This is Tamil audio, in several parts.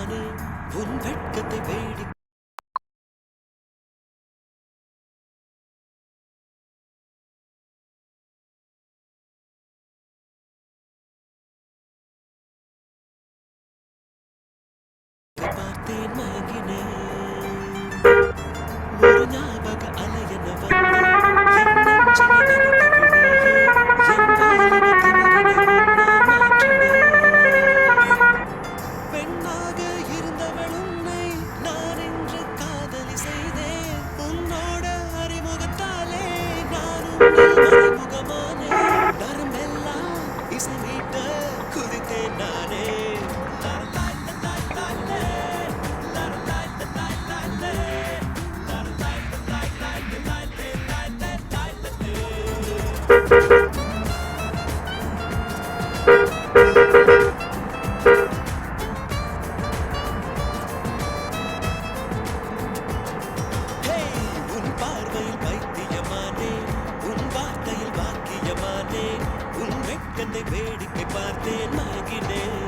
மானே உன் வெட்கத்தை வேடி பார்த்தேன் மயங்கினேன் ஒரு ஞாபக அலையென வந்து என் நெஞ்சினை நனைத்தவள் நீயே என் வாலிப திமிரினை உன்னால் மாற்றினேன் பெண்ணாக இருந்தவள் உன்னை நான் இன்று காதலி செய்தேன் உன்னோட அறிமுகத்தாலே நான் உன்னில் மறைமுகமானேன் நரம்பெல்லாம் இசை மீட்ட குதித்தேன் நானே உன் பார்வையில் பைத்தியமானே உன் வார்த்தையில் வாக்கியமானே உன் வெட்கத்தை வேடிக்கை பார்த்தேன் மயங்கினேன்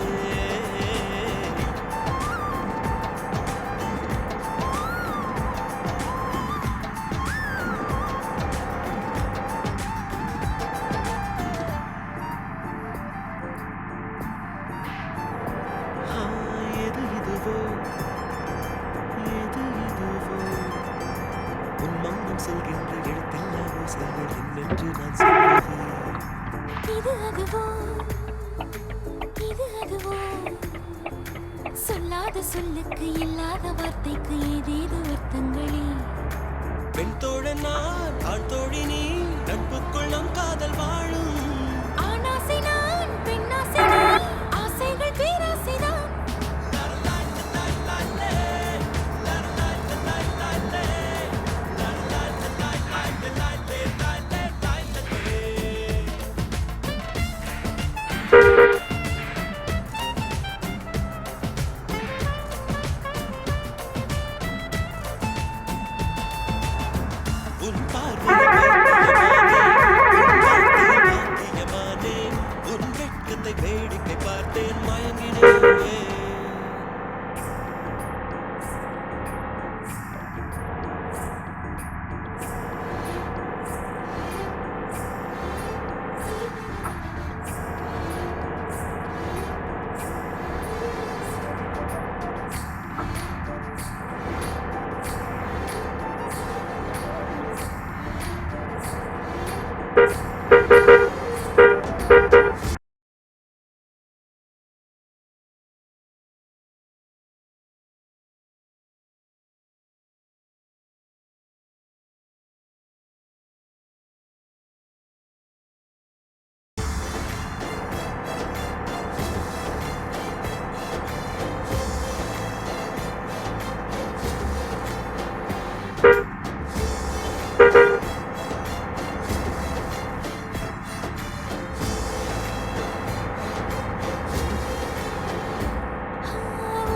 எது இதுவோ எது இதுவோ உன் மௌனம் சொல்கின்ற எழுத்தெல்லாம் ஓசைகள் என்னென்று நான் சொல்லுவேன் இது அதுவோ இது அதுவோ சொல்லாத சொல்லுக்கு இல்லாத வார்த்தைக்கு ஏதேது அர்த்தங்களே பெண் தோழன் நான் ஆண் தோழி நீ நட்புக்குள் நம் காதல் வாழும் ஆணாசை நான் பெண்ணாசை நான் ஆசைகள் பேராசைதான் உன் பார்வையில் பைத்தியமானே உன் வார்த்தையில் வாக்கியமானே உன் வெட்கத்தை வேடிக்கை பார்த்தேன் மயங்கினேன்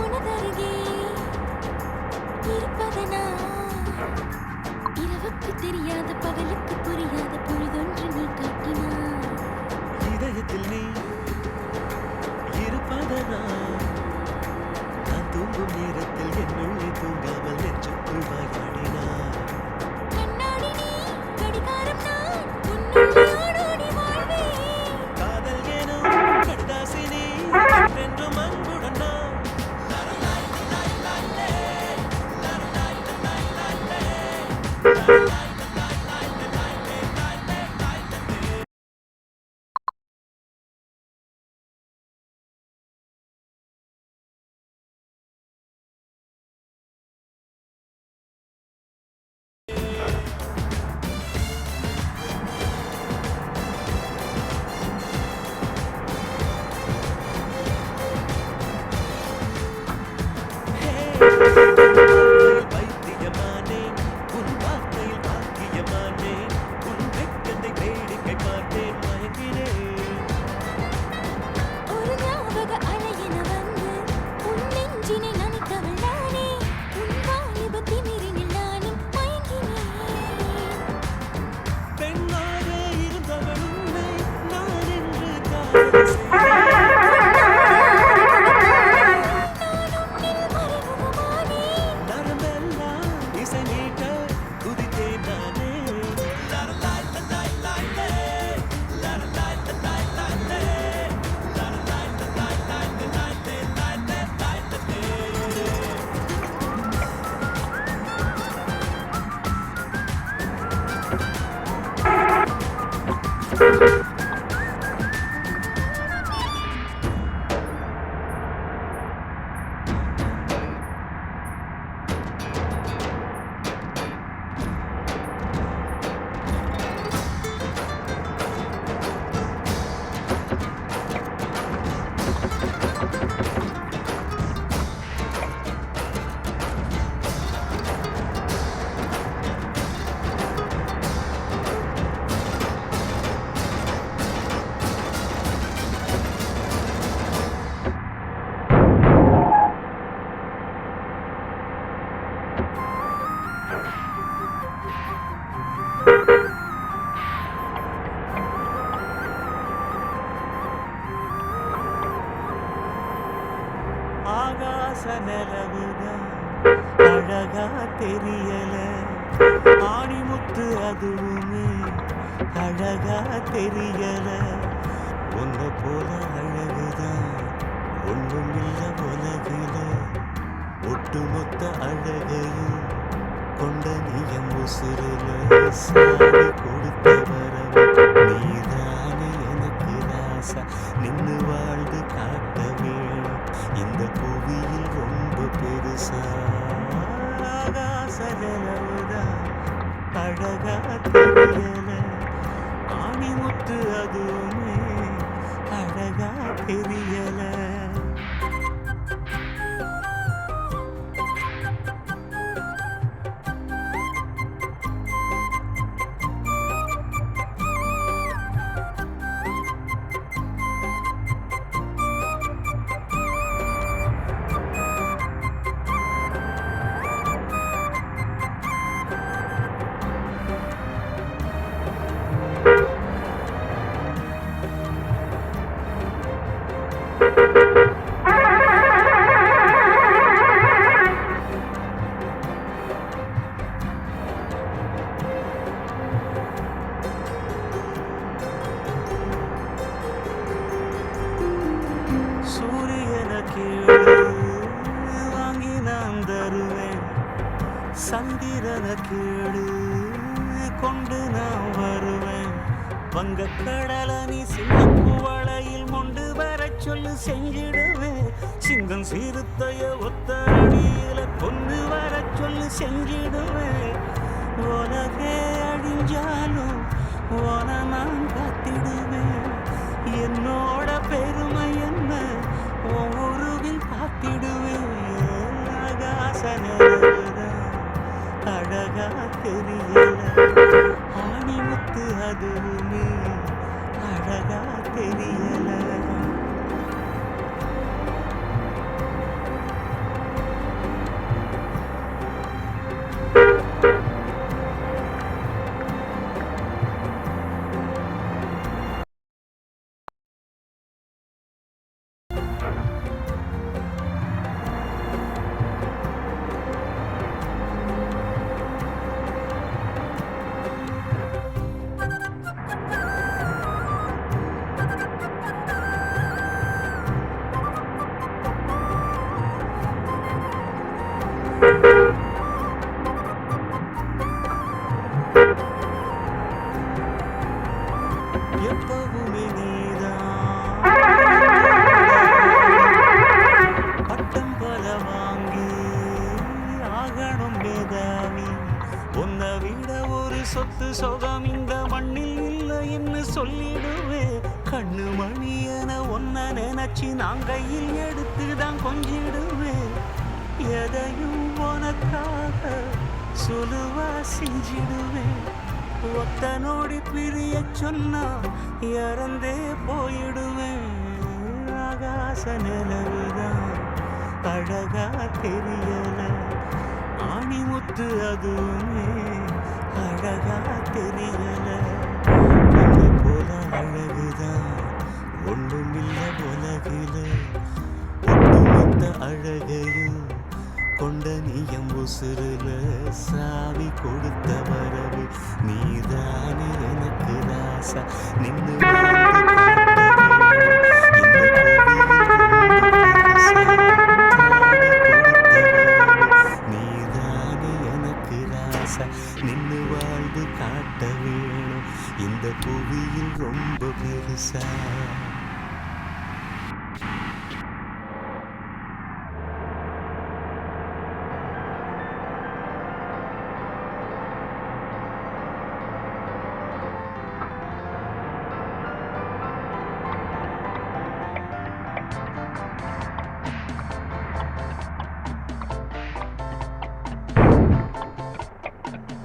உனதருகே இருப்பதனா இரவுக்கு தெரியாத பகலுக்கு புரியாத பொழுதொன்று நீ காட்டினாய் இதயத்தில் நீ இருப்பதனால் நான் தூங்கும் நேரத்தில் என்னுள்ளே தூங்காமல் நெஞ்சுக்குள் வாயாடினார் கண்ணாடி நீ கடிகாரம் நான் உன்னுள்ளே ஓடோடி வாழ்வேன் காதல் எனும் கடுதாசினி என்றென்றும் அன்புடன் நான் அதுவுமே அழகா தெரியல. உன்னை போல அழகுதான் ஒன்றும் இல்ல உலகில. ஒட்டுமொத்த அழகையும் கொண்ட நீயம் உசுருல சாமி கொடுத்த வரவு நீதானே எனக்கு ராசா. நின்னு வாழ்ந்து காட்ட வேணும் இந்த புவியில் ரொம்ப பெருசா. ஆகாச நிலவுதான் அழகா தெரியல. ஆணிமுத்து அதுவுமே அழகா தெரியல. சூரியன கேளு வாங்கி நான் தருவேன். சந்திரன கேளு கொண்டு நான் வருவேன். வங்கக்கடல நீ சிங்கப்பு வளையில் மொண்டு வர சொல்லு செஞ்சிடுவேன். சிங்கம் சிறுத்தைய ஒத்த அடியில கொண்டு வர சொல்லு செஞ்சிடுவேன். உலகே அழிஞ்சாலும் உன நான் காத்திடுவேன். என்னோட பெருமை என்ன ஒவ்வொருவில் பார்த்திடுவேன். ஆகாச நிலவுதான் அழகா தெரியல. ஆணிமுத்து அதுவுமே அழகா தெரியல. எப்பவுமே நீதான் பட்டம் பல வாங்கி ஆகணும் மேதாவி. உன்னை விட ஒரு சொத்து சொகம் இந்த மண்ணில் இல்லை என்று சொல்லிடுவேன். கண்ணு மணி என ஒன்ன நினைச்சு நான் கையில் எடுத்துதான் கொஞ்சிடுவேன். எதையும் உனக்காக சுலுவா செஞ்சிடுவேன். ஒத்தனோடி பிரிய சொன்னா இறந்தே போயிடுவேன். ஆகாச நிலவுதான் அழகா தெரியல. ஆணிமுத்து அதுவுமே அழகா தெரியல. உன்னை போல அழகுதான் ஒன்றும் இல்ல உலகில. ஒட்டுமொத்த அழகையும் கொண்ட நீயம் உசுருல சாவி கொடுத்த வரவு நீதானே எனக்கு ராசா. நின்னு வாழ்ந்து காட்ட வேணும் இந்த நீதானே எனக்கு ராசா. நின்னு வாழ்ந்து காட்ட வேணும் இந்த புவியில் ரொம்ப பெருசா.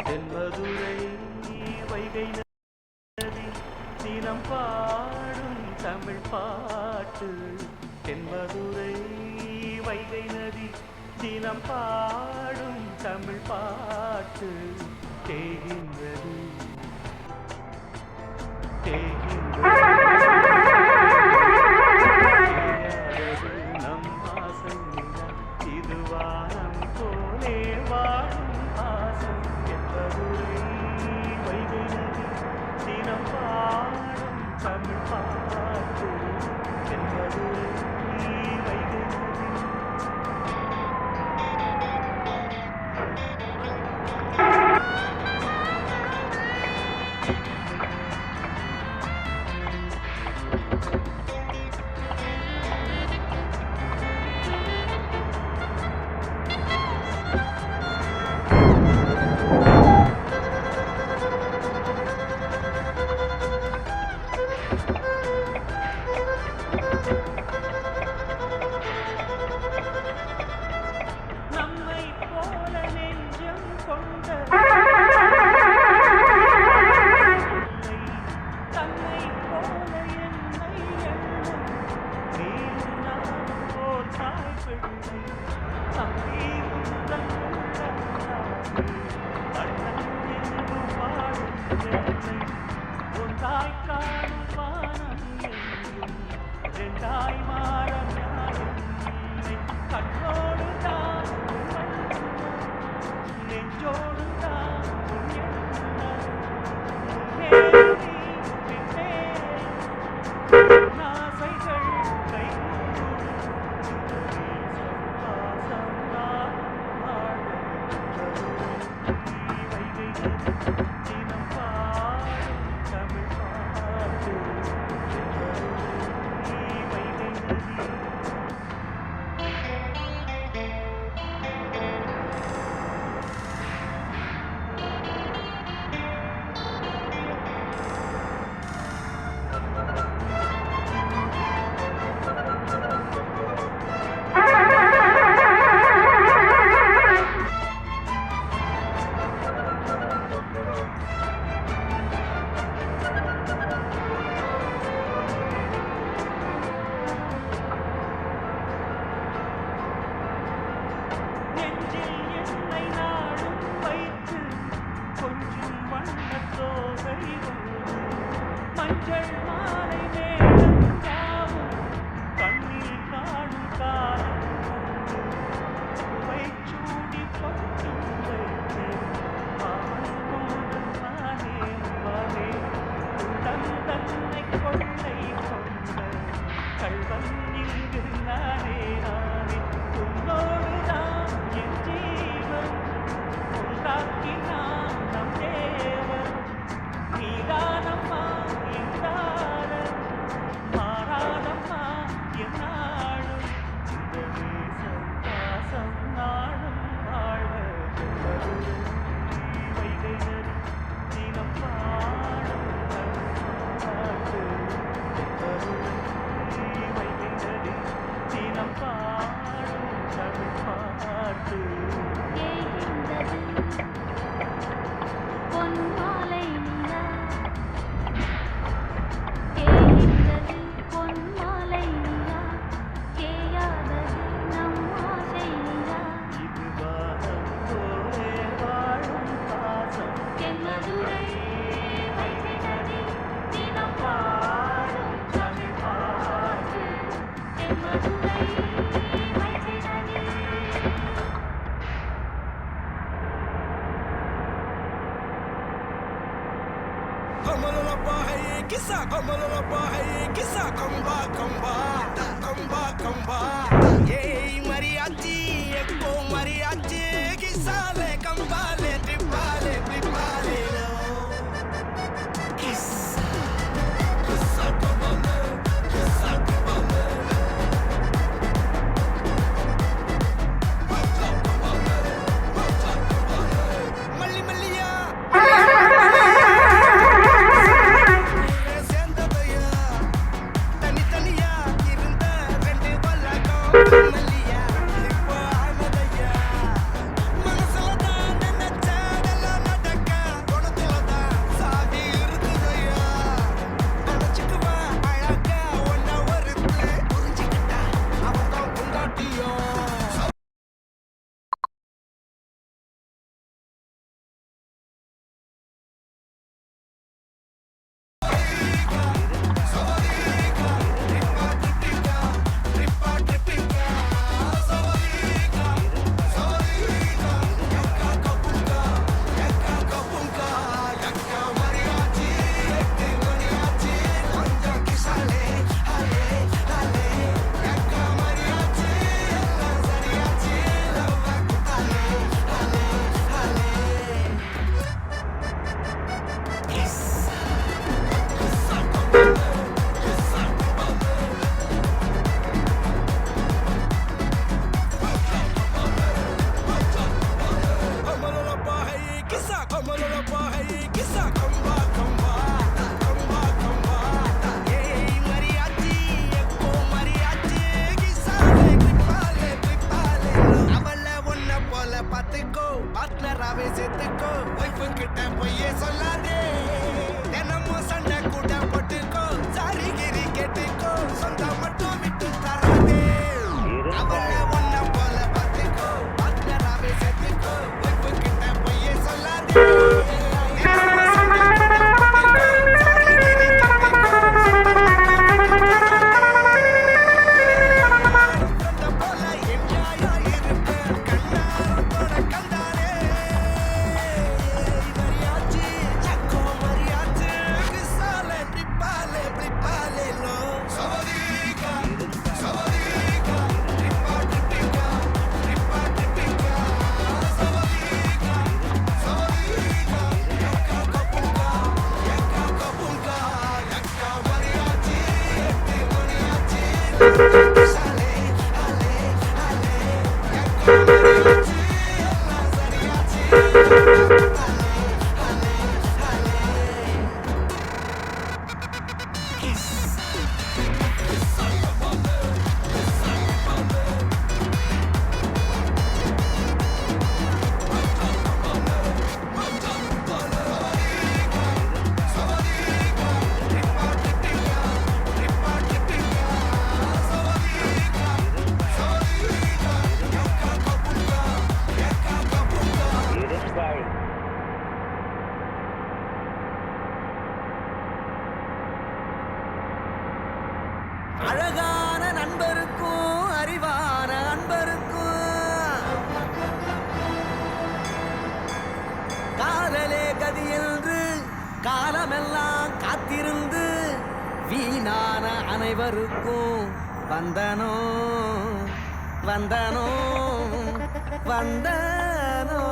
தென்மதுரை வைகை நதி தினம் பாடும் தமிழ் பாட்டு. தென்மதுரை வைகை நதி தினம் பாடும் தமிழ் பாட்டு. தேகின்றது நம் ஆசை இது வானம் போலே வாழும் ஆசை. தென்மதுரை காதலே கதி என்று காலமெல்லாம் காத்திருந்து வீணான அனைவருக்கும் வந்தனோ வந்தனோ வந்தனோ.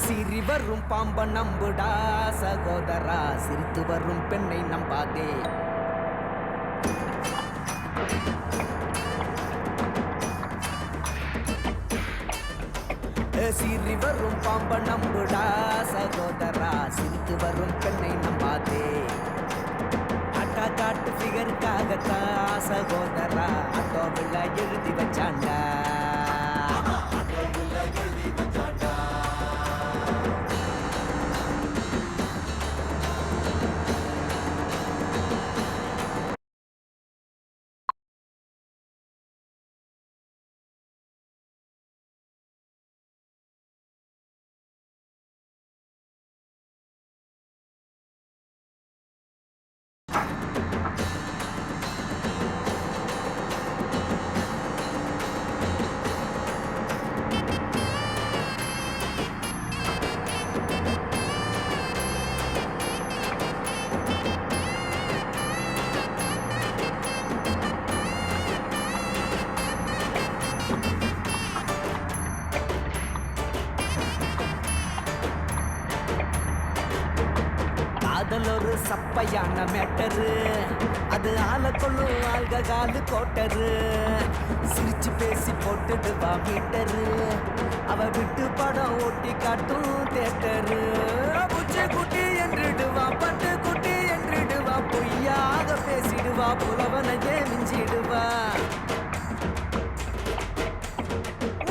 சிரி வரும் பாம்ப நம்புடா சகோதரா, சிரித்து வரும் பெண்ணை நம்பாதே. சிரி வரும் பாம்ப நம்புடா சகோதரா, சிரித்து வரும் பெண்ணை நம்பாதே. அட்டா காட்டு ஃபிகருக்காகத்தான் சகோதரா, ஆட்டோவில் எழுதி வச்சாண்டா. காதல் ஒரு சப்பையான மேட்டரு, அது ஆள கொள்ளும் ஆள்க காலு கோட்டரு. சிரிச்சு பேசி போட்டுடுவா மீட்டரு, அவ விட்டு படம் ஓட்டி காட்டும் தேட்டரு. புச்சு குட்டி என்றிடுவா, பட்டு குட்டி என்றிடுவா, பொய்யாக பேசிடுவா, புலவனையே மிஞ்சிடுவா.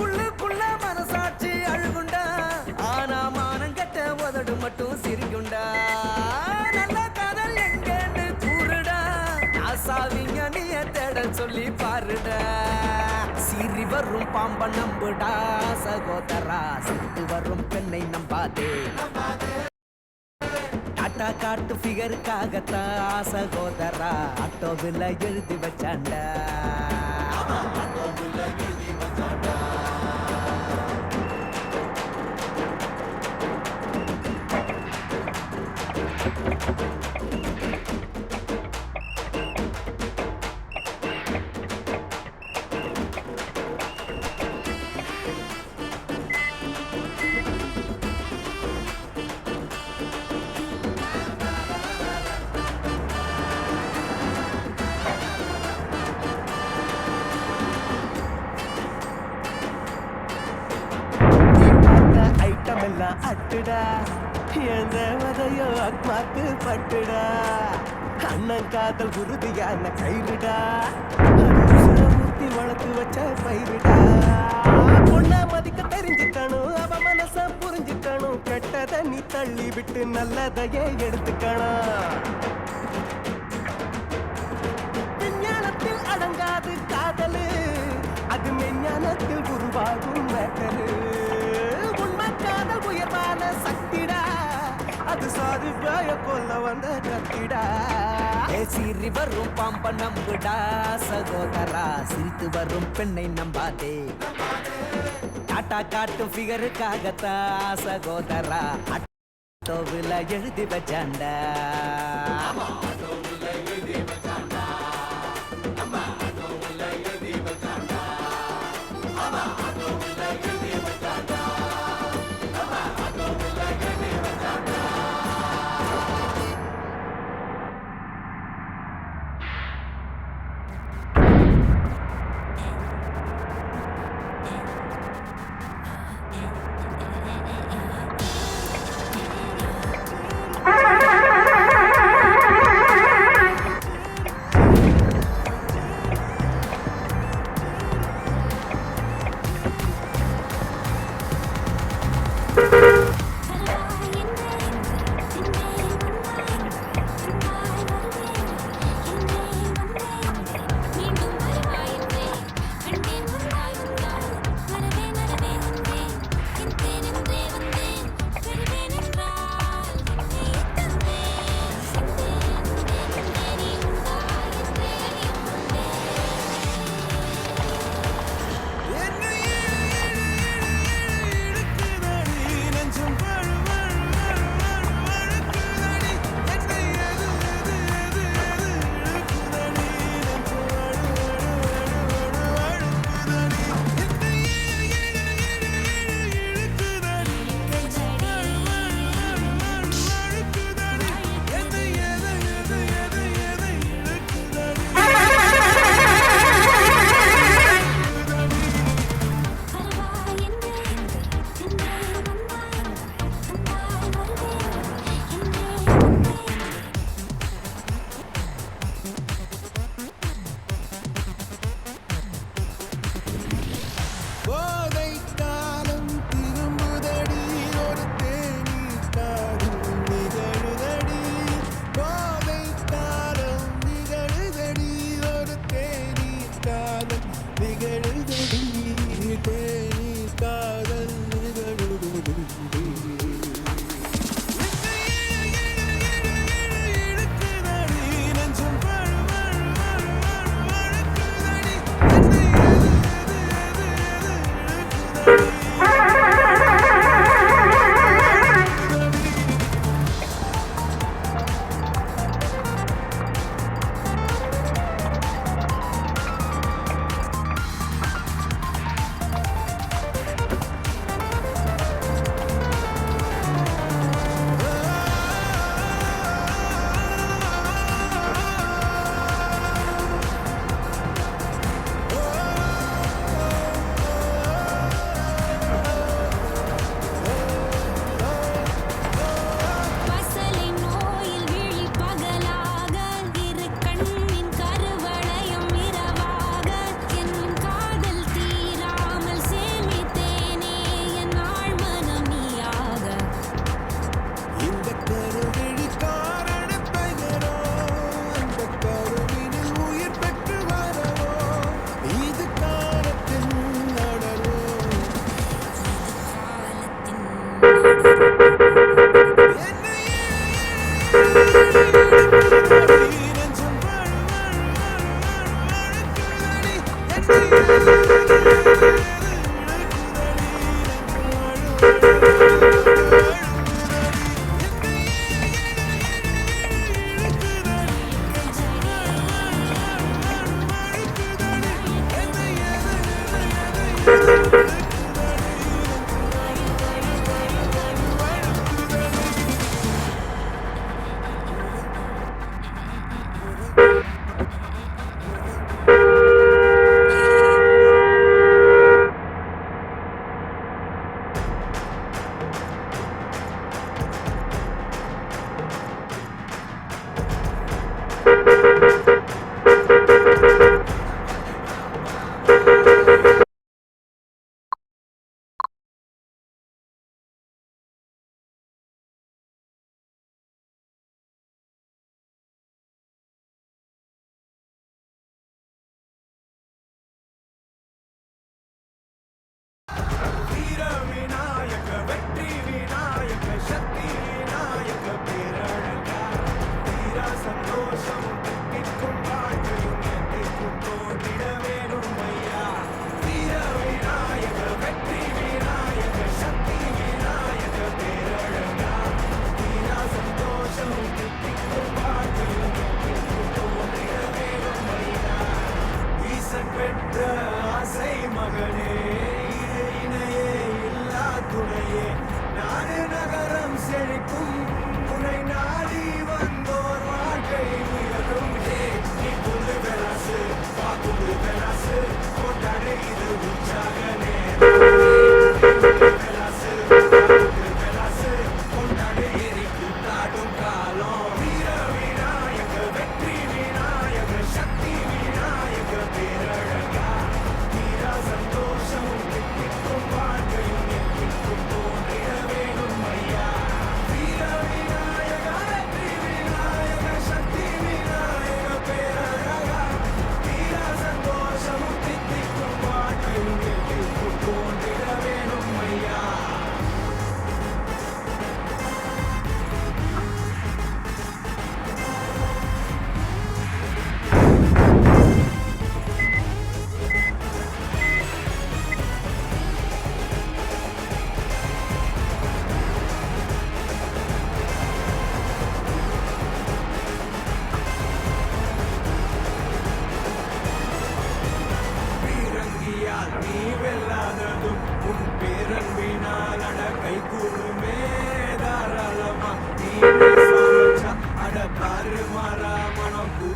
உள்ளுக்குள்ள மனசாட்சி அழுகுண்டா, ஆனா மானம் கட்ட உதடு மட்டும் சிரிக்குண்டா. நல்ல காதல் எங்கன்னு கூறுடா, ஆசாவிங்க நீய தேடல் சொல்லி பாருடா. சிரி வரும் பாம்ப நம்புடா சகோதரா, சிரித்து வரும் பெண்ணை நம்பாதே. டாட்டா காட்டு ஃபிகருக்காகத்தான் சகோதரா, ஆட்டோவில் எழுதி வச்சாண்டா. ஐட்டம் எல்லாம் அட்டுடா, எந்த வதையோ அக்மாக்கு பட்டுடா. அண்ணன் காதல் உறுதியான கயிறுடா, முத்தி வளர்த்து வச்ச பயிருடா. பொண்ண மதிக்க தெரிஞ்சுக்கணும், அவ மனச புரிஞ்சுக்கணும். கெட்டதை நீ தள்ளி விட்டு நல்லதையே எடுத்துக்கணும். விஞ்ஞானத்தில் அடங்காது காதலு, அது மெஞ்ஞானத்தில் உருவாகும் மேட்டரு. உயர்வான சக்திடா, அது சாது காய கொல்ல வந்த கத்திடா. சிரி வரும் பாம்ப நம்புடா சகோதரா, சிரித்து வரும் பெண்ணை நம்பாதே. டாட்டா காட்டு ஃபிகருக்காகத்தான் சகோதரா, ஆட்டோவில் எழுதி வச்சாண்டா.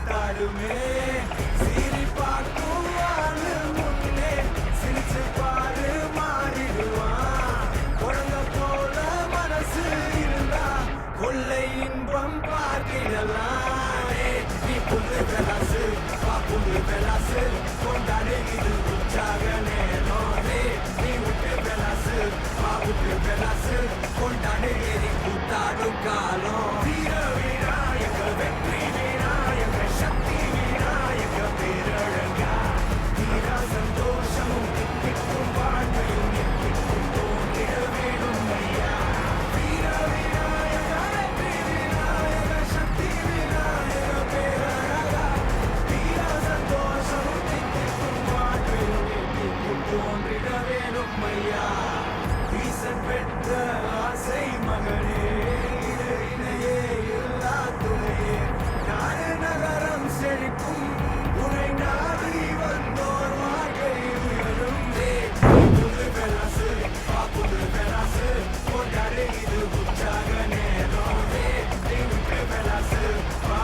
கூத்தாடுமே சீறி பார்க்கும் ஆளு முன்னே சிரிச்சு பாரு மாறிடுவான் குழந்தை போல மனசு இருந்தா கொள்ளை இன்பம் பார்க்கிடலாம் நீ புது பெலாசு வா புது பெலாசு கொண்டாடு இது உற்சாக நேரம் நீ விட்டு பெலாசு வா விட்டு பெலாசு கொண்டாடு ஏறி கூத்தாடும் காலம் வீர விநாயக வெற்றி விநாயக சக்தி விநாயக பேரழகா வீரா சந்தோஷமும் திக்கும் வாழ்க்கையும் எத்திக்கும் தோன்றிட வேணும் ஐயா வீர விநாயக வெற்றி விநாயக சக்தி விநாயக பேரழகா வீரா சந்தோஷமும் திக்கும் வாழ்க்கையும் எத்திக்கும் தோன்றிட வேணும் ஐயா ஈசன் பெற்ற ஆசை மகனே இது இணையே இல்லா துணையே நாடு நகரம் செழிக்கும் உனை நாடி வந்தோர் வாழ்க்கை உயரும் புது பெலாசு புது பெலாசு கொண்டாடு இது உற்சாக நேரம் நீ விட்டு பெலாசு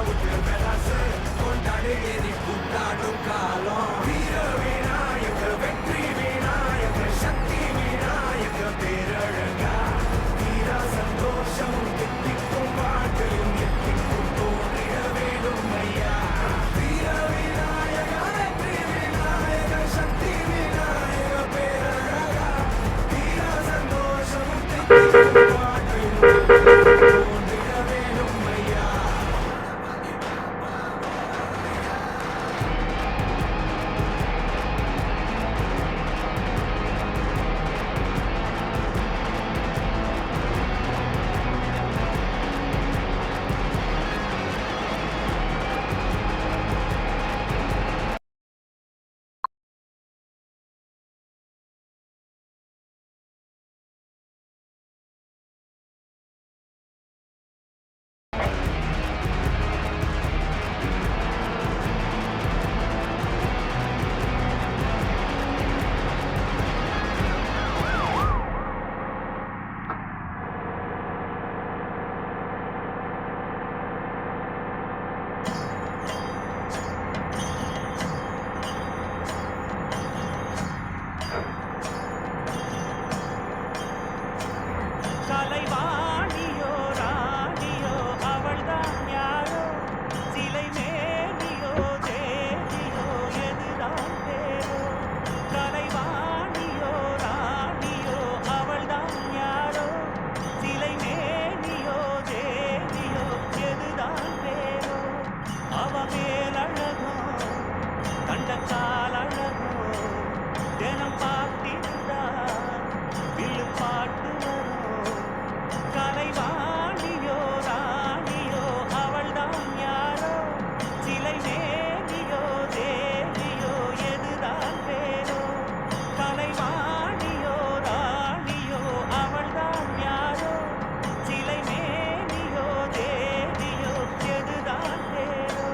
விட்டு பெலாசு கொண்டாடு எரி கூத்தாடும் காலம் வீர விநாயக வெற்றி விநாயக சக்தி விநாயக பேரழகா வீரா சந்தோஷமும் எத்திக்கும் வாழ்க்கையும் எத்திக்கும் தோன்றிட வேணும் ஐயா வீர விநாயக வெற்றி விநாயக சக்தி விநாயக பேரழகா வீரா சந்தோஷமும் எத்திக்கும் வாழ்க்கையும் எத்திக்கும் தோன்றிட வேணும் ஐயா கலைவாணியோ ராணியோ அவள்தான் யாரோ சிலை மேனியோ தேவியோ எதுதான் பேரோ கலைவாணியோ ராணியோ அவள்தான் யாரோ சிலை மேனியோ தேவியோ எதுதான் பேரோ அவ மேலழகோ கண்டக்கால் அழகோ தினம் பார்த்திருந்தா வில்லு பாட்டு வரும் கலைவாணியோ ராணியோ அவள்தான் யாரோ சிலை மேனியோ தேவியோ எதுதான் பேரோ கலைவாணியோ ராணியோ அவள்தான் யாரோ சிலை மேனியோ தேவியோ எதுதான் பேரோ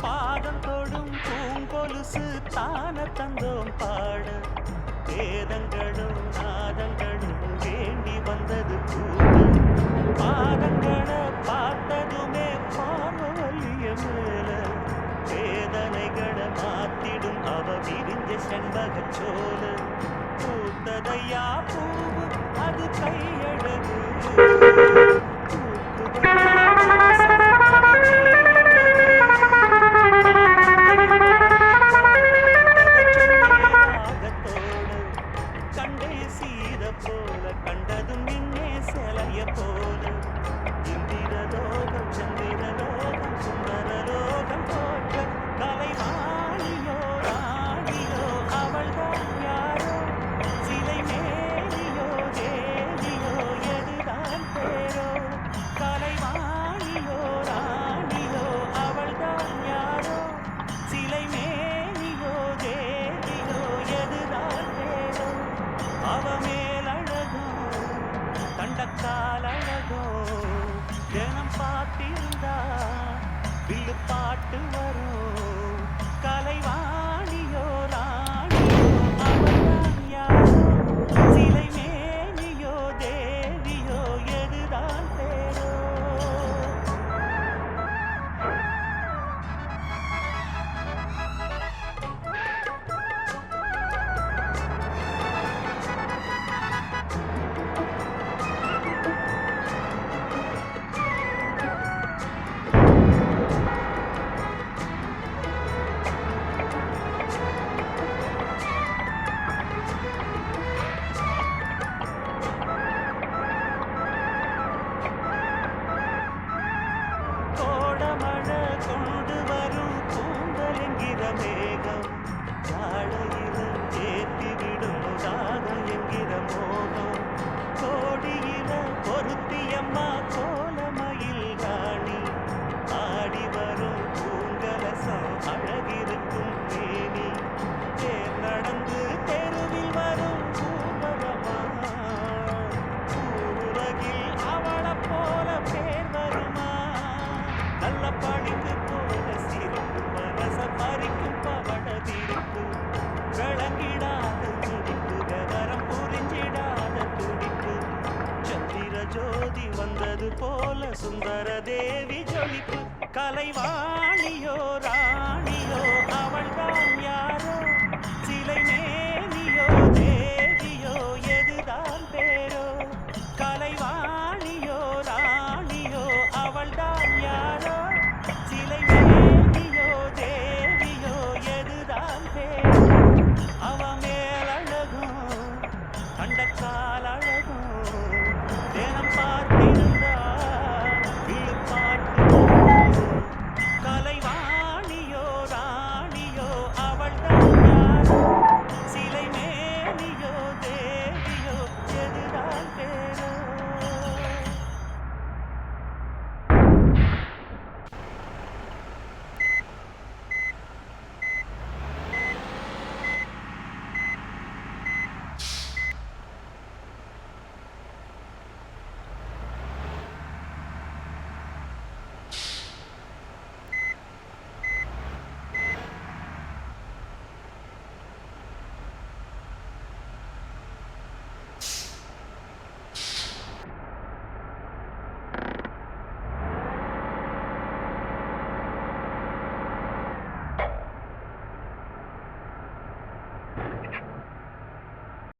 பாதம் தொடும் பூங்கொலுசு தான தந்தோம் பாட வேதங்களும் நாதங்களும் வேண்டி வந்தது கூட பாதங்களை பார்த்ததுமே பார்வலிய மேல வேதனைகளை மாத்திடும் அவ விரிஞ்ச செண்பகச்சோல பூத்ததையா பூவு அது கையழகு கண்டே சீத போல கண்டதும் நின்னே சிலைய போல இந்திரலோகம் சந்திரலோகம் சுந்தரலோகம் போற்ற கலைவாணியோ ராணியோ அவள்தான் யாரோ சிலை மேலியோ தேவியோ சுந்தர தேவி ஜொலிப்பு கலைவாணியோ ராணியோ அவள்தான் யாரோ சிலை மேனியோ தேவியோ எதுதான் பேரோ கலைவாணியோ ராணியோ அவள்தான் யாரோ சிலை மேனியோ தேவியோ எதுதான் பேரோ அவ மேலழகும் கண்டக்கால் அழகும் தினம் பார்த்திருந்த